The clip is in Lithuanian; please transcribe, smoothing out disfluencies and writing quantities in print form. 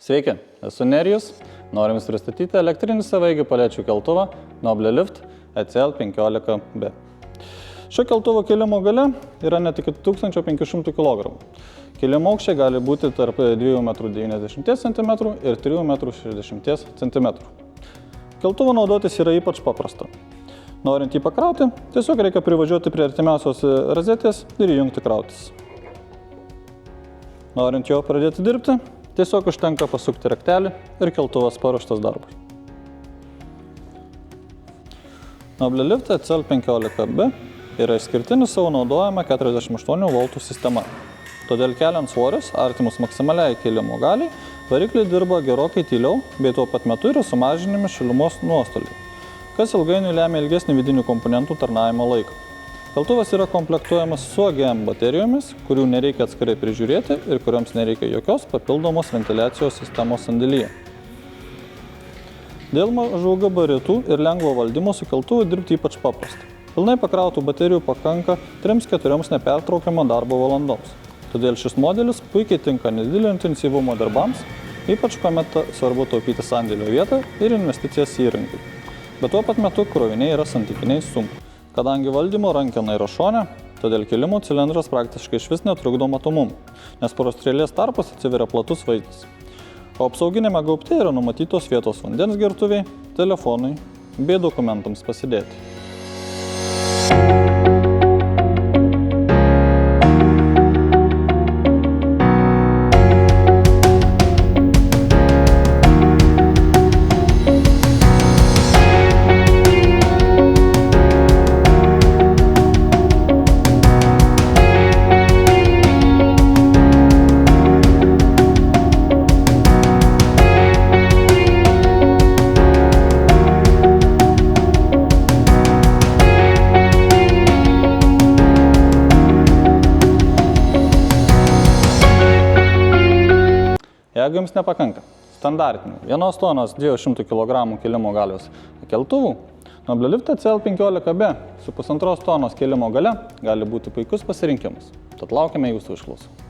Sveiki, esu Nerijus. Norim Jums pristatyti elektrinį savaeigį palečių keltuvą Noble Lift ECL15B. Šio keltuvo kilimo galia yra net iki 1500 kg. Kilimo aukščiai gali būti tarp 2,90 cm ir 3,60 cm. Keltuvo naudotis yra ypač paprasta. Norint jį pakrauti, tiesiog reikia privažiuoti prie artimiausios rozetės ir įjungti krautis. Norint jo pradėti dirbti, tiesiog užtenka pasukti raktelį ir keltuvas paruoštas darbui. Noble Lift ECL15B yra išskirtinis savo naudojama 48 V sistema. Todėl keliant svorius, artimus maksimaliai kilimo galiai, varikliai dirba gerokai tyliau, bei tuo pat metu yra sumažinami šilumos nuostoliai, kas ilgainiui lemia ilgesnį vidinių komponentų tarnavimo laiką. Keltuvas yra komplektuojamas su AGM baterijomis, kurių nereikia atskirai prižiūrėti ir kuriams nereikia jokios papildomos ventiliacijos sistemos sandėlyje. Dėl mažų gabaritų ir lengvo valdymo su keltuvu dirbti ypač paprasta. Pilnai pakrautų baterijų pakanka 3-4 nepertraukiamo darbo valandoms. Todėl šis modelis puikiai tinka nedidelio intensyvumo darbams, ypač kuomet svarbu taupyti sandėlio vietą ir investicijas į įrangį. Bet tuo pat metu kroviniai yra santykinai sunku. Kadangi valdymo rankena yra šone, todėl kilimo cilindras praktiškai išvis netrukdo matomumui, nes pro strėlės tarpus atsiveria platus vaizdas. O apsauginėme gaubte yra numatytos vietos vandens gertuviai, telefonui bei dokumentams pasidėti. Jeigu Jums nepakanka standartinių 1 tonos 200 kg kilimo galios keltuvų, Noble Lift ECL15B su 1,5 tonos kilimo galia gali būti puikus pasirinkimas. Tad laukiame Jūsų išklausų.